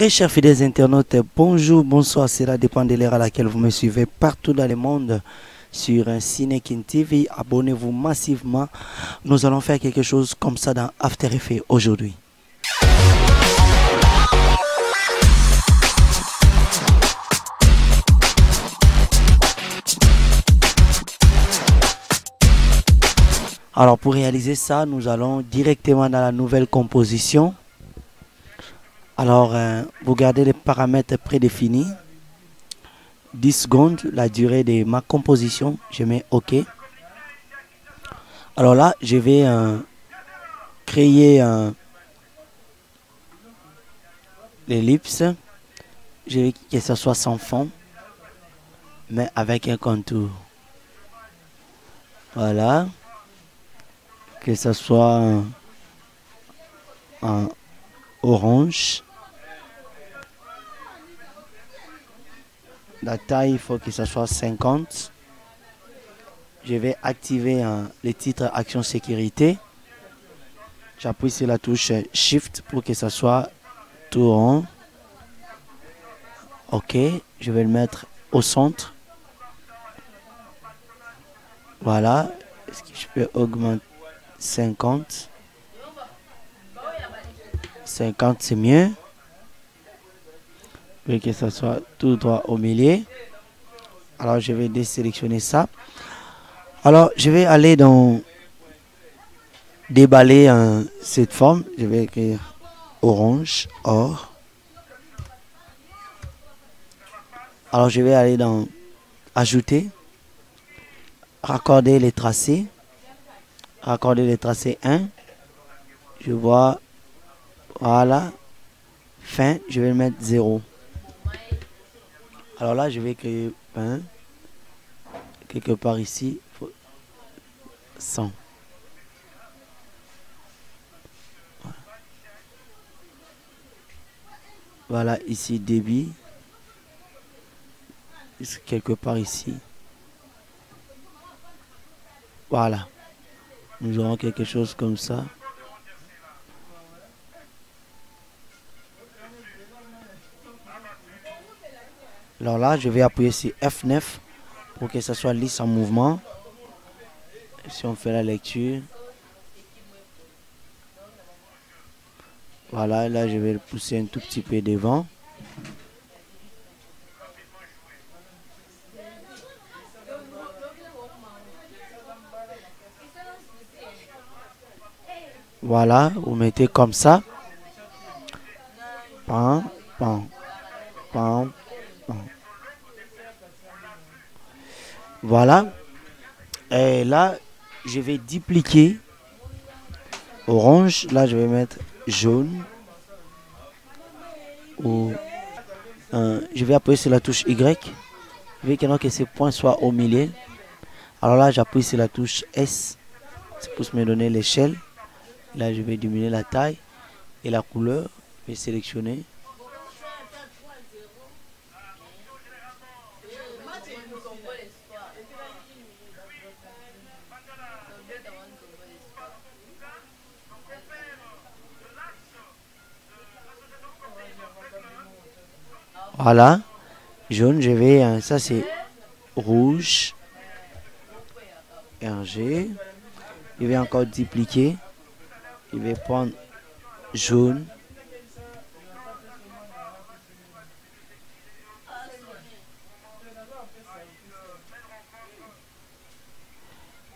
Très chers fidèles internautes, bonjour, bonsoir, cela dépend de l'heure à laquelle vous me suivez partout dans le monde sur Cinekin TV. Abonnez-vous massivement. Nous allons faire quelque chose comme ça dans After Effects aujourd'hui. Alors pour réaliser ça, nous allons directement dans la nouvelle composition. Alors vous gardez les paramètres prédéfinis. 10 secondes, la durée de ma composition. Je mets OK. Alors là, je vais créer l'ellipse. Je veux que ce soit sans fond, mais avec un contour. Voilà. Que ce soit en orange. La taille, il faut que ce soit 50. Je vais activer le titre Action Sécurité. J'appuie sur la touche Shift pour que ce soit tout rond. OK. Je vais le mettre au centre. Voilà. Est-ce que je peux augmenter 50? 50, c'est mieux. Pour que ça soit tout droit au milieu. Alors, je vais désélectionner ça. Alors, je vais aller dans déballer cette forme. Je vais écrire orange, or. Alors, je vais aller dans ajouter, raccorder les tracés. Raccorder les tracés 1. Je vois, voilà. Fin, je vais le mettre 0. Alors là, je vais créer un. Quelque part ici, 100. Voilà, ici, débit. Quelque part ici. Voilà. Nous aurons quelque chose comme ça. Alors là, je vais appuyer sur F9 pour que ça soit lisse en mouvement. Si on fait la lecture. Voilà, là, je vais le pousser un tout petit peu devant. Voilà, vous mettez comme ça. Pam, pam, pam, pam. Voilà. Et là, je vais dupliquer orange. Là, je vais mettre jaune. Ou, je vais appuyer sur la touche Y. Je veux que ces points soient au milieu. Alors là, j'appuie sur la touche S. C'est pour me donner l'échelle. Là, je vais diminuer la taille et la couleur. Je vais sélectionner. Voilà. Jaune, je vais... ça, c'est rouge. RG. Je vais encore dupliquer. Je vais prendre jaune.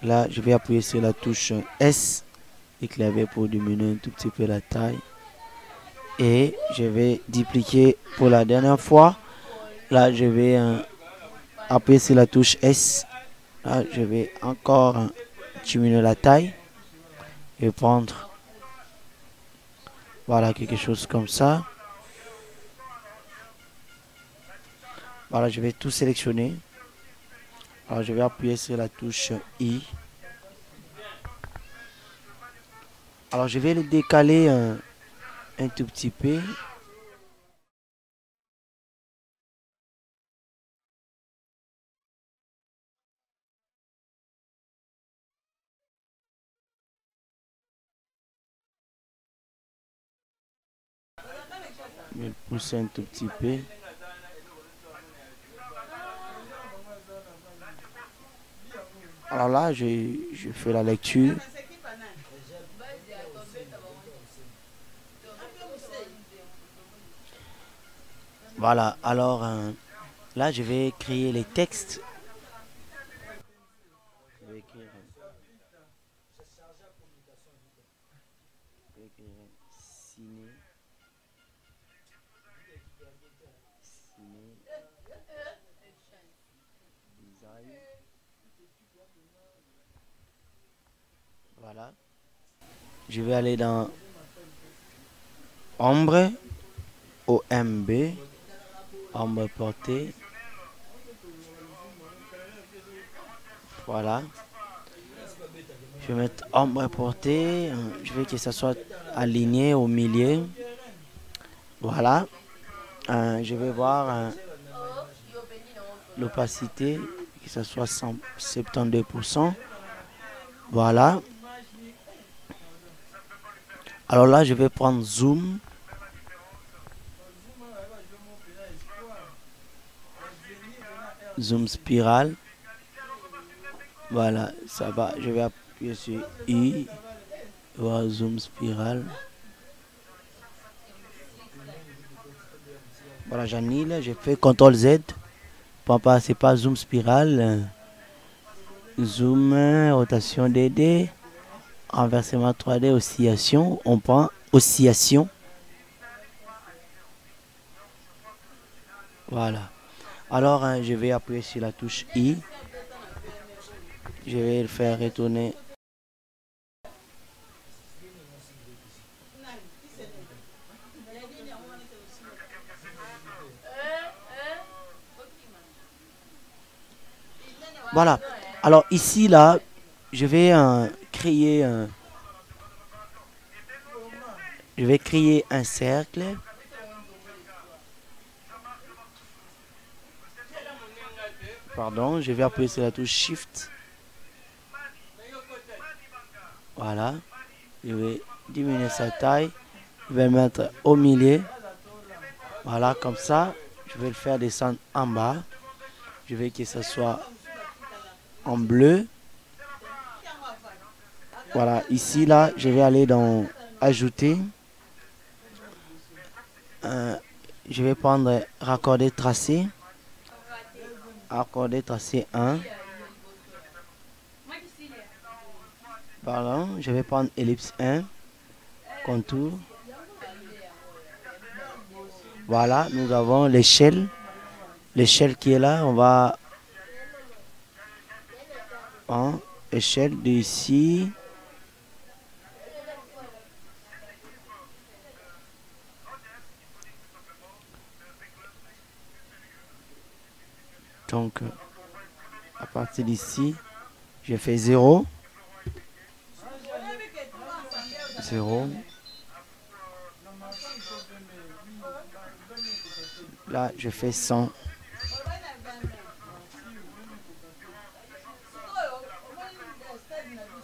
Là, je vais appuyer sur la touche S et clavier pour diminuer un tout petit peu la taille. Et je vais dupliquer pour la dernière fois. Là, je vais appuyer sur la touche S. Là, je vais encore diminuer la taille et prendre, voilà, quelque chose comme ça. Voilà, je vais tout sélectionner. Alors, je vais appuyer sur la touche I. Alors, je vais le décaler un tout petit peu. Je vais le pousser un tout petit peu. Alors là, je fais la lecture. Voilà, alors là, je vais créer les textes. Je vais écrire, ciné, ciné, design. Voilà. Je vais aller dans ombre, OMB, ombre portée. Voilà. Je vais mettre ombre portée. Je veux que ça soit aligné au milieu. Voilà. Je vais voir l'opacité, que ce soit 72%. Voilà. Alors là, je vais prendre zoom. Zoom spirale. Voilà, ça va. Je vais appuyer sur I. Voir zoom spirale. Voilà, j'annule. Je fais CTRL Z. Papa, c'est pas zoom spirale. Zoom, rotation DD. Renversement 3D, oscillation. On prend oscillation. Voilà. Alors, je vais appuyer sur la touche I. Je vais le faire retourner. Voilà. Alors ici, là, je vais créer un cercle. Pardon, je vais appuyer sur la touche Shift. Voilà. Je vais diminuer sa taille. Je vais le mettre au milieu. Voilà, comme ça. Je vais le faire descendre en bas. Je veux que ce soit en bleu. Voilà, ici, là, je vais aller dans Ajouter. Je vais prendre Raccorder tracé. Raccorder tracé 1. Pardon, je vais prendre ellipse 1. Contour. Voilà, nous avons l'échelle. L'échelle qui est là, on va en échelle d'ici. Donc, à partir d'ici, je fais 0. 0. Là, je fais 100.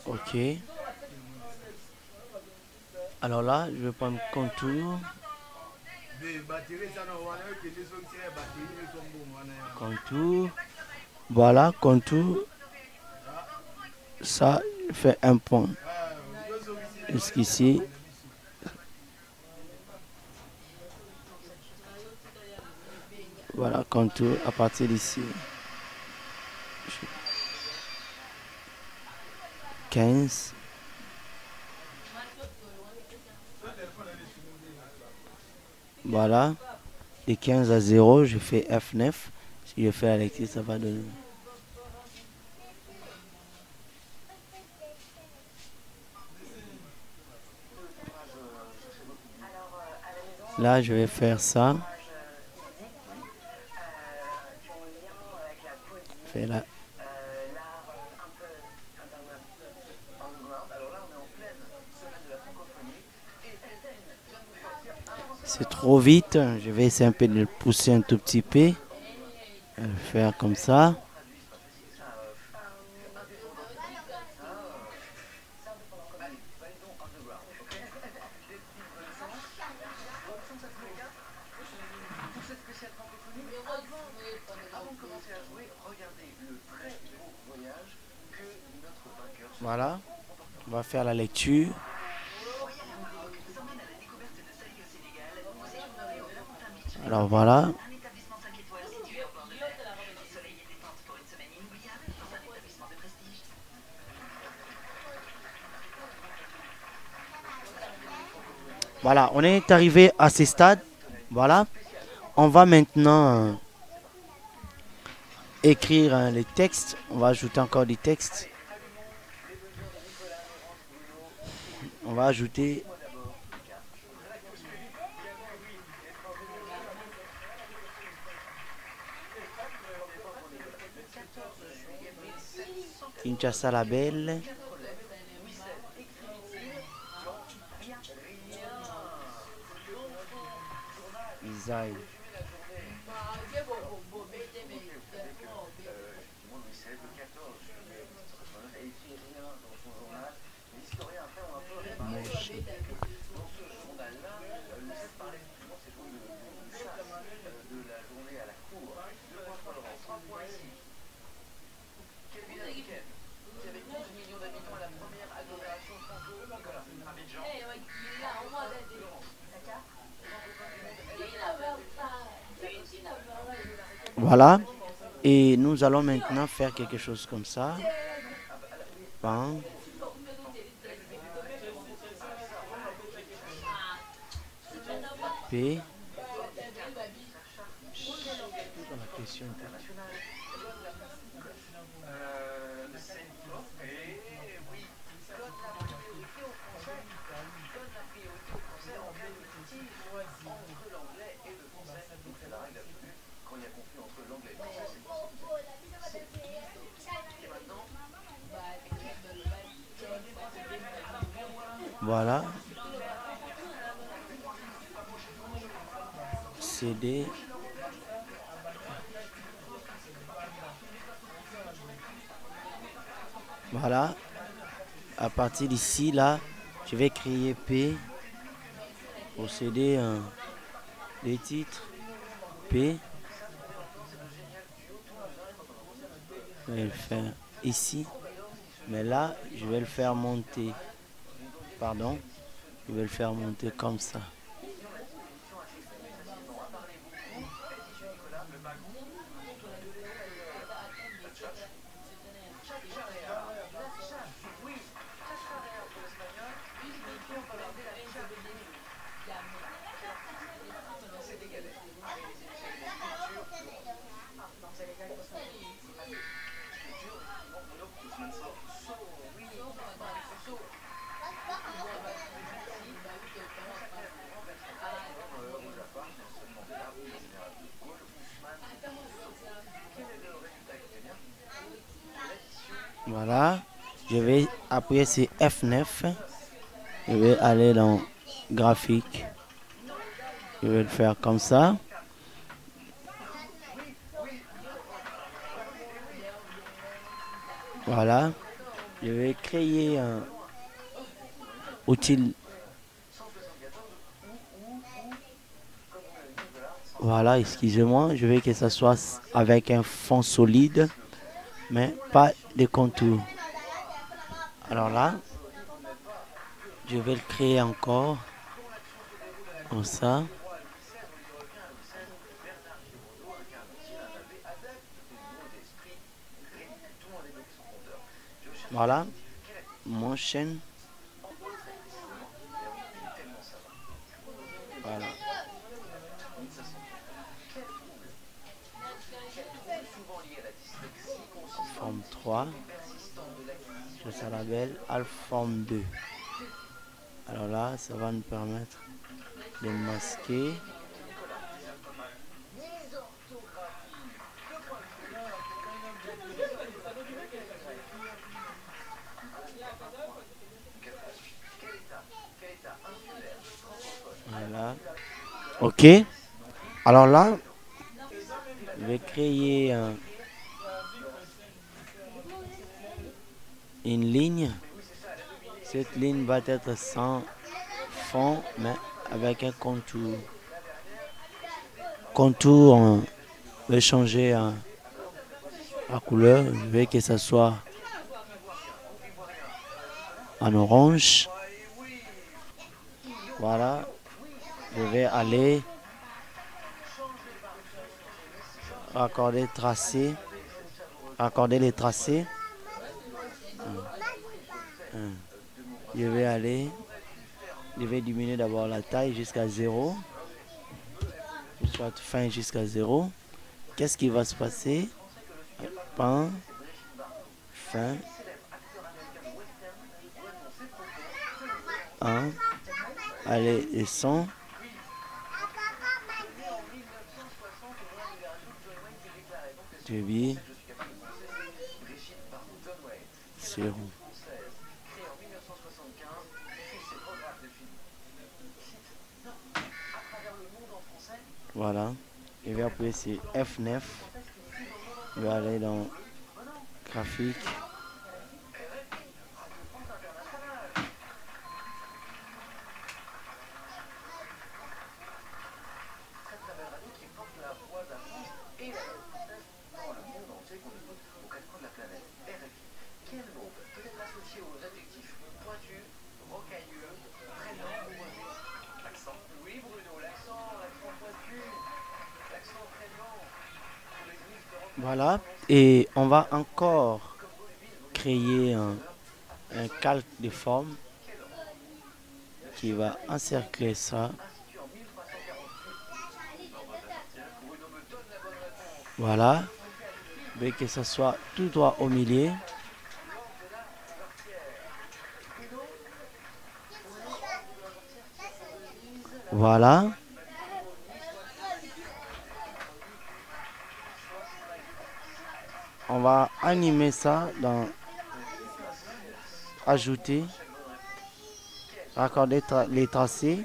Ok. Alors là, je vais prendre contour. Contour. Voilà, contour. Ça fait un point. Jusqu'ici. Voilà, contour à partir d'ici. 15. Voilà. De 15 à 0, je fais F9. Si je fais la lecture, ça va donner. Là, je vais faire ça. Fais là. C'est trop vite. Je vais essayer un peu de le pousser un tout petit peu. Faire comme ça. Voilà, on va faire la lecture. Alors voilà. Voilà, on est arrivé à ce stade. Voilà. On va maintenant écrire les textes. On va ajouter encore des textes. On va ajouter Kinshasa la belle. Isaïe. Voilà. Et nous allons maintenant faire quelque chose comme ça. Pan. P. Voilà. CD. Voilà. À partir d'ici, là, je vais créer P. Procéder des titres. P. Je vais le faire ici. Mais là, je vais le faire monter. Pardon. Je vais le faire monter comme ça. Voilà. Je vais appuyer sur F9. Je vais aller dans graphique. Je vais le faire comme ça. Voilà. Je vais créer un outil. Voilà, excusez-moi. Je veux que ça soit avec un fond solide, mais pas de contours. Alors là, je vais le créer encore. Comme ça. Voilà. Mon chaîne. Voilà. Forme 3. Je ça la belle. Alpha forme 2. Alors là, ça va nous permettre de masquer. Voilà. Ok. Alors là, je vais créer une ligne. Cette ligne va être sans fond, mais avec un contour. Contour, on va changer la couleur. Je veux que ça soit en orange. Voilà. Je vais aller raccorder les tracés. Je vais diminuer d'abord la taille jusqu'à 0. Soit fin jusqu'à 0. Qu'est-ce qui va se passer? Fin, fin, 1. Allez, et 100. Débit. 0. Voilà. Je vais appuyer sur F9. Je vais aller dans graphique. Voilà. Et on va encore créer un calque de forme qui va encercler ça. Voilà. Mais que ce soit tout droit au milieu. Voilà. On va animer ça dans ajouter, raccorder les tracés.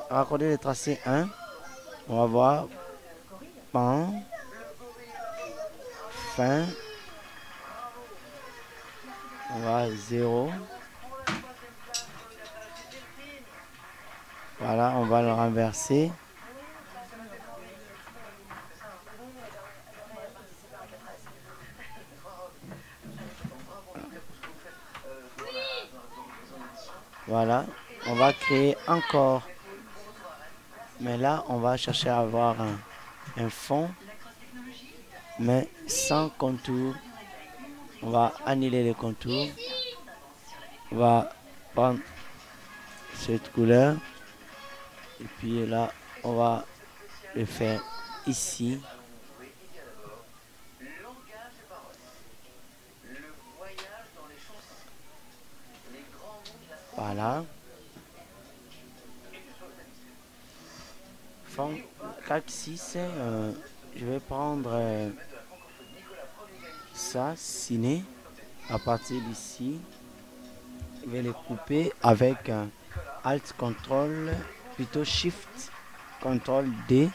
Raccorder les tracés 1. On va voir pan, fin. On va 0. Voilà, on va le renverser. Voilà, on va créer encore. Mais là, on va chercher à avoir un fond, mais sans contour. On va annuler les contours. On va prendre cette couleur. Et puis là, on va le faire ici. Voilà. Fond 4, 6. Je vais prendre ça, ciné. À partir d'ici, je vais les couper avec Alt Control, plutôt Shift Control D.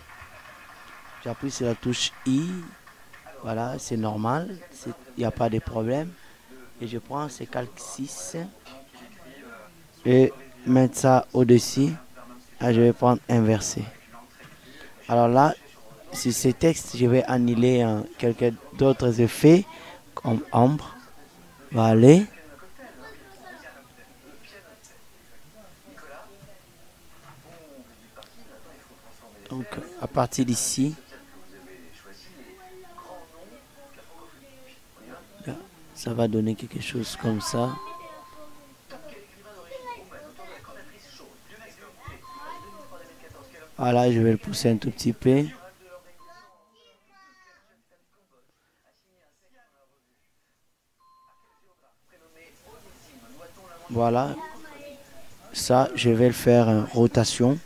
J'appuie sur la touche I. Voilà, c'est normal. Il n'y a pas de problème. Et je prends ces calques 6 et mettre ça au-dessus. Là, je vais prendre inversé. Alors là, sur ces textes, je vais annuler quelques d'autres effets comme ombre. Va aller. Donc, à partir d'ici, ça va donner quelque chose comme ça. Voilà, je vais le pousser un tout petit peu. Voilà. Ça, je vais le faire en rotation.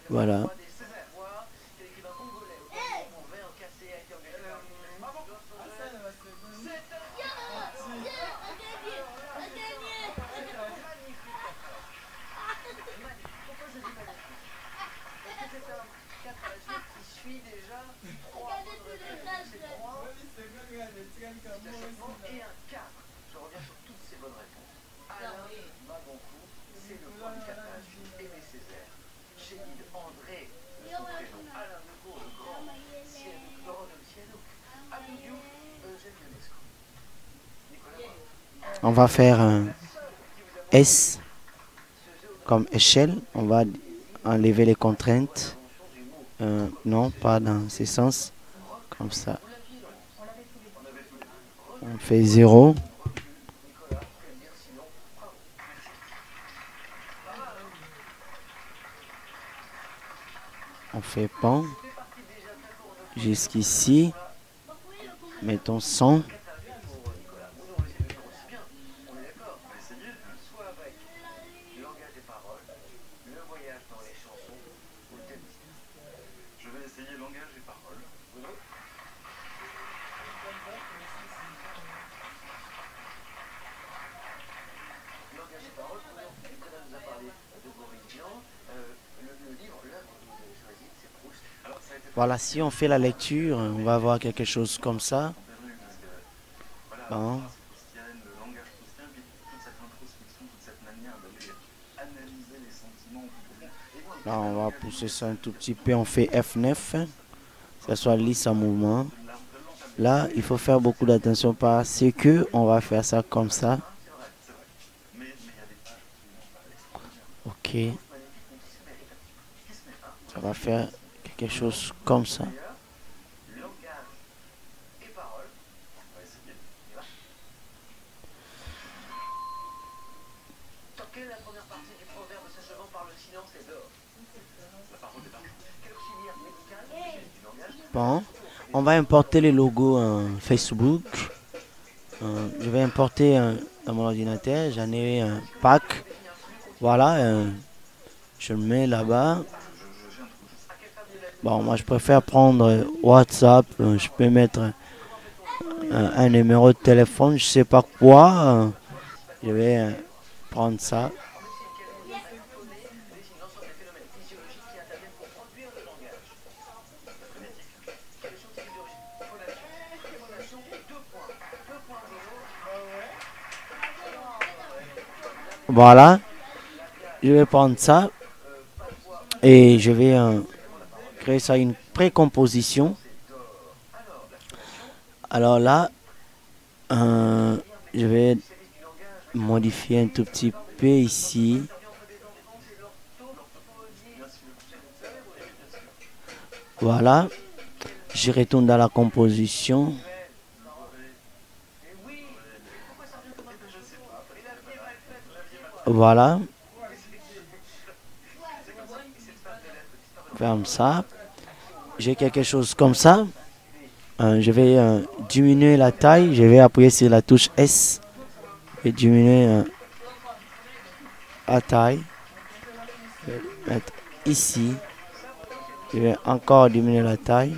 Voilà. On va faire un S comme échelle. On va enlever les contraintes. Non, pas dans ce sens. Comme ça. On fait 0. On fait pan. Jusqu'ici. Mettons 100. Voilà, si on fait la lecture, on va avoir quelque chose comme ça. Bon. Là, on va pousser ça un tout petit peu. On fait F9. Que ça soit lisse en mouvement. Là, il faut faire beaucoup d'attention parce que on va faire ça comme ça. Ok. Ça va faire quelque chose comme ça. Bon, on va importer les logos Facebook. Je vais importer dans mon ordinateur. J'en ai un pack. Voilà, je le mets là-bas. Bon, moi je préfère prendre WhatsApp. Je peux mettre un numéro de téléphone. Je sais pas quoi. Je vais prendre ça. Voilà. Je vais prendre ça. Et je vais créer ça une précomposition. Alors là, je vais modifier un tout petit peu ici. Voilà. Je retourne dans la composition. Voilà. Ferme ça. J'ai quelque chose comme ça. Je vais diminuer la taille. Je vais appuyer sur la touche S. Et diminuer la taille. Je vais mettre ici. Je vais encore diminuer la taille.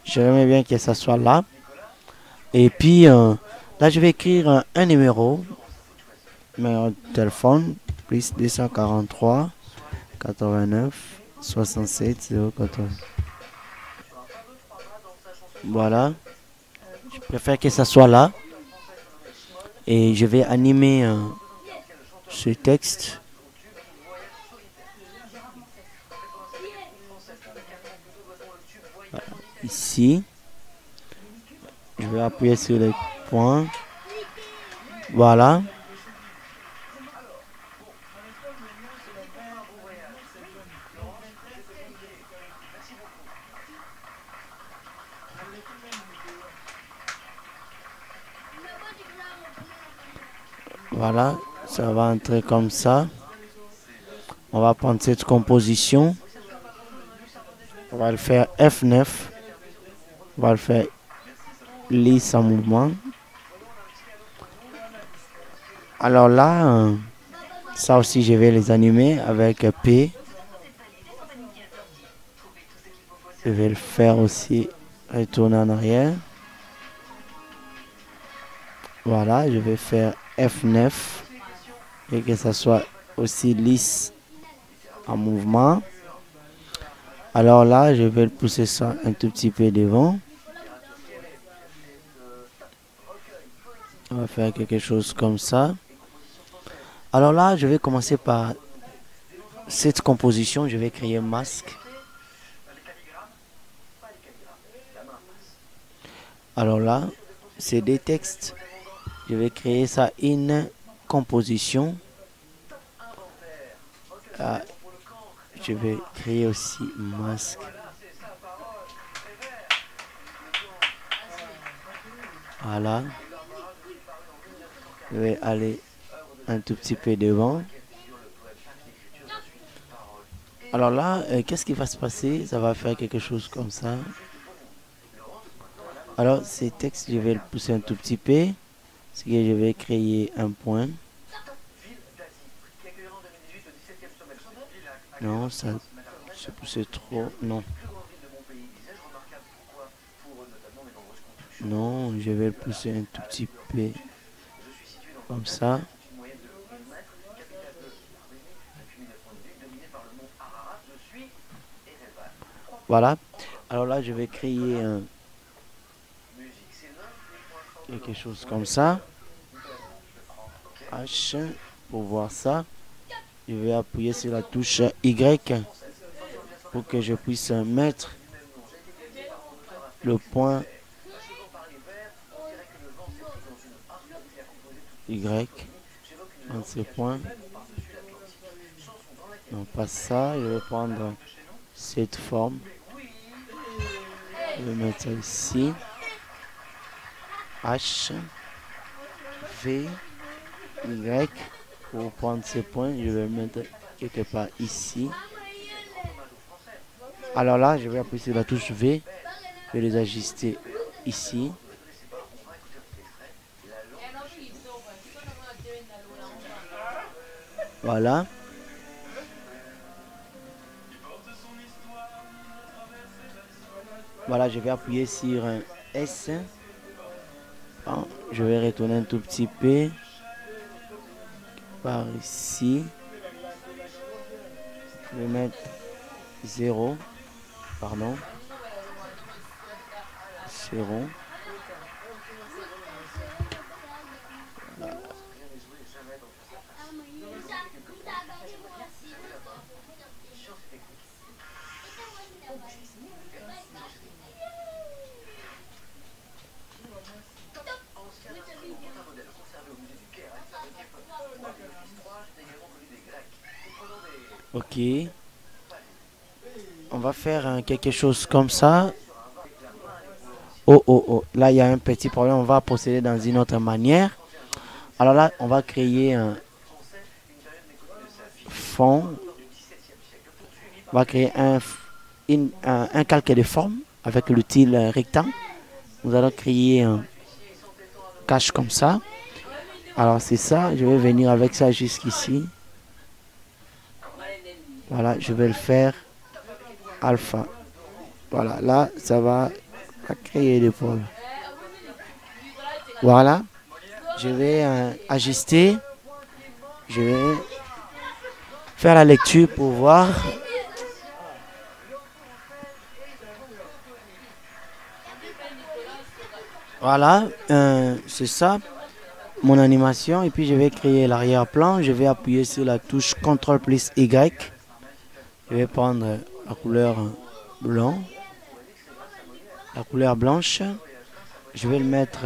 J'aimerais bien que ça soit là. Et puis, là, je vais écrire un numéro. Numéro de téléphone. Plus 243 89 67 014. Voilà. Je préfère que ça soit là. Et je vais animer ce texte. Voilà. Ici. Je vais appuyer sur les points. Voilà. Voilà, ça va entrer comme ça. On va prendre cette composition. On va le faire F9. On va le faire lisse en mouvement. Alors là, ça aussi je vais les animer avec P. Je vais le faire aussi retourner en arrière. Voilà, je vais faire F9 et que ça soit aussi lisse en mouvement. Alors là, je vais pousser ça un tout petit peu devant. On va faire quelque chose comme ça. Alors là, je vais commencer par cette composition. Je vais créer un masque. Alors là, c'est des textes. Je vais créer ça une composition. Ah, je vais créer aussi masque. Voilà. Je vais aller un tout petit peu devant. Alors là, qu'est-ce qui va se passer? Ça va faire quelque chose comme ça. Alors, ces textes, je vais le pousser un tout petit peu. C'est que je vais créer un point. Non, ça, c'est poussé trop. Non. Non, je vais le pousser un tout petit peu. Comme ça. Voilà. Alors là, je vais créer quelque chose comme ça. H pour voir ça. Je vais appuyer sur la touche Y pour que je puisse mettre le point Y entre ces points. Non, pas ça. Je vais prendre cette forme. Je vais mettre ça ici. H, V, Y. Pour prendre ces points, je vais le mettre quelque part ici. Alors là, je vais appuyer sur la touche V. Je vais les ajuster ici. Voilà. Voilà, je vais appuyer sur un S. Bon, je vais retourner un tout petit peu. Par ici. Je vais mettre 0. Pardon. 0. Ok. On va faire quelque chose comme ça. Oh, oh, oh. Là, il y a un petit problème. On va procéder dans une autre manière. Alors là, on va créer un fond. On va créer un calque de forme avec l'outil rectangle. Nous allons créer un cache comme ça. Alors, c'est ça. Je vais venir avec ça jusqu'ici. Voilà, je vais le faire alpha. Voilà, là, ça va créer des problèmes. Voilà. Je vais ajuster. Je vais faire la lecture pour voir. Voilà, c'est ça, mon animation. Et puis, je vais créer l'arrière-plan. Je vais appuyer sur la touche CTRL plus Y. Je vais prendre la couleur blanc. La couleur blanche. Je vais le mettre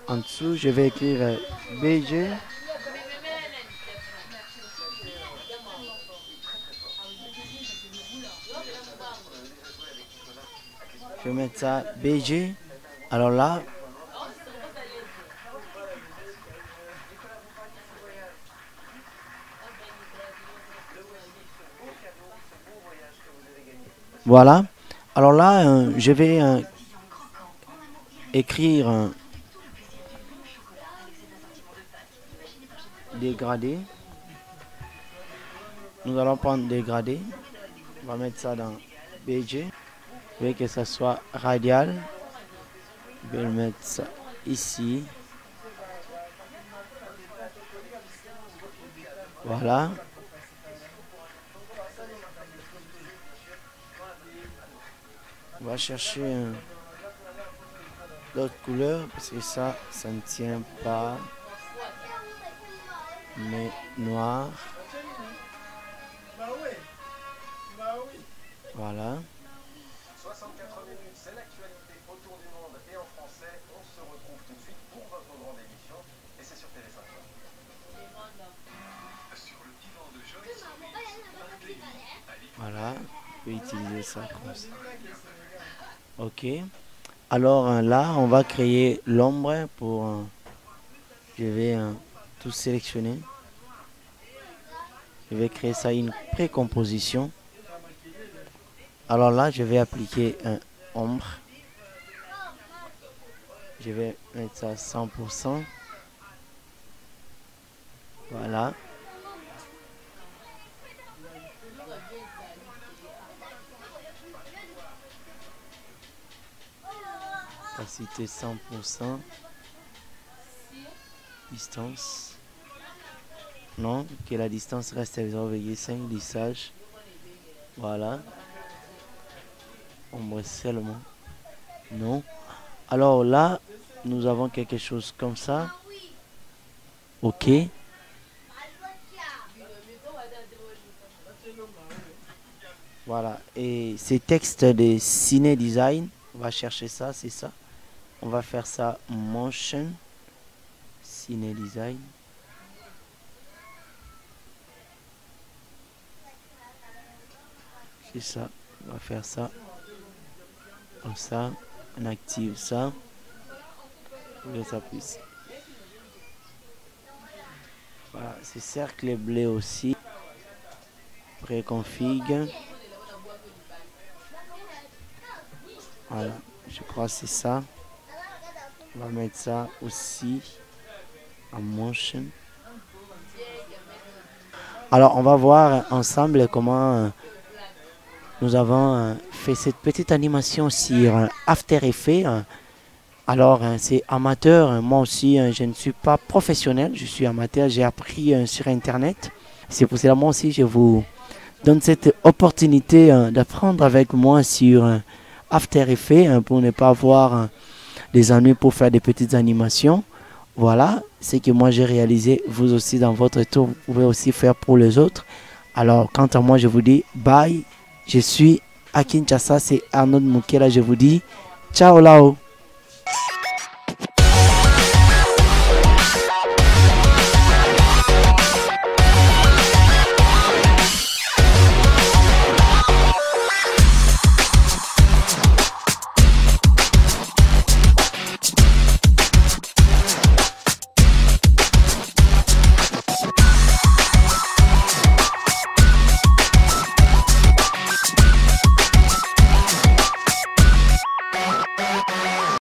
en dessous. Je vais écrire BG. Je vais mettre ça BG. Alors là, voilà. Alors là, je vais écrire dégradé. Nous allons prendre dégradé. On va mettre ça dans BG. Je veux que ça soit radial. Je vais le mettre ça ici. Voilà. On va chercher d'autres couleurs parce que ça ne tient pas. Mais noir. Voilà. Voilà, je vais utiliser ça comme ça. Ok. Alors là, on va créer l'ombre pour... je vais tout sélectionner. Je vais créer ça une précomposition. Alors là, je vais appliquer un ombre. Je vais mettre ça à 100%. Voilà. Opacité 100%. Distance. Non, que la distance reste à 0,5 lissage. Voilà. Ombre seulement. Non. Alors là, nous avons quelque chose comme ça. Ok. Voilà. Et ces textes de Ciné Design, on va chercher ça, c'est ça. On va faire ça motion. Ciné Design. C'est ça. On va faire ça. Comme ça. On active ça. Ça puisse. Voilà. C'est cercle bleu aussi. Préconfig. Voilà. Je crois que c'est ça. On va mettre ça aussi en motion. Alors, on va voir ensemble comment nous avons fait cette petite animation sur After Effects. Alors, c'est amateur. Moi aussi, je ne suis pas professionnel. Je suis amateur. J'ai appris sur Internet. C'est pour cela, moi aussi, je vous donne cette opportunité d'apprendre avec moi sur After Effects pour ne pas avoir des ennuis pour faire des petites animations. Voilà, ce que moi j'ai réalisé. Vous aussi, dans votre tour, vous pouvez aussi faire pour les autres. Alors, quant à moi, je vous dis bye. Je suis à Kinshasa, c'est Arnold Moukela. Je vous dis ciao là-haut.